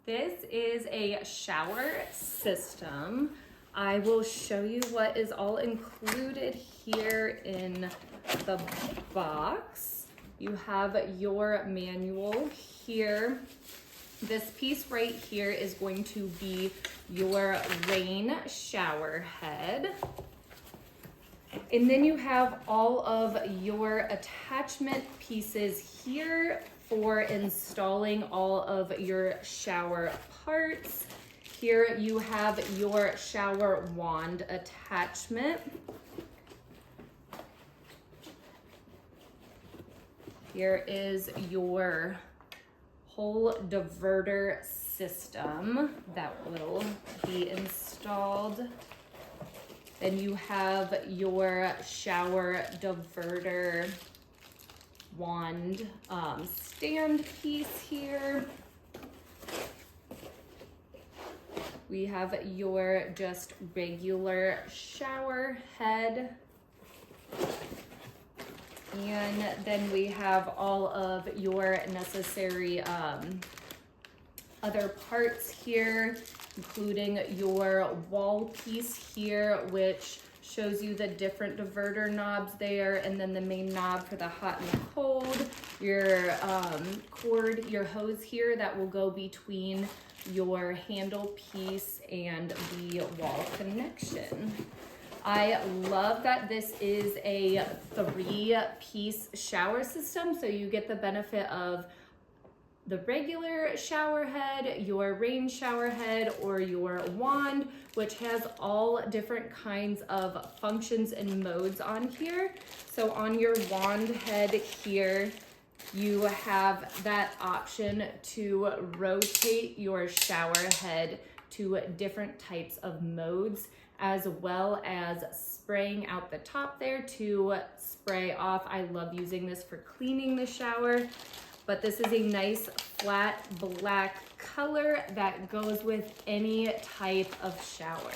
This is a shower system. I will show you what is all included here in the box. You have your manual here. This piece right here is going to be your rain shower head. And then you have all of your attachment pieces here for installing all of your shower parts. Here you have your shower wand attachment. Here is your whole diverter system that will be installed. Then you have your shower diverter wand stand piece here. We have your just regular shower head. And then we have all of your necessary other parts here, including your wall piece here, which shows you the different diverter knobs there, and then the main knob for the hot and cold, your cord, your hose here that will go between your handle piece and the wall connection. I love that this is a 3-piece shower system, so you get the benefit of the regular shower head, your rain shower head, or your wand, which has all different kinds of functions and modes on here. So on your wand head here, you have that option to rotate your shower head to different types of modes, as well as spraying out the top there to spray off. I love using this for cleaning the shower, but this is a nice flat black color that goes with any type of shower.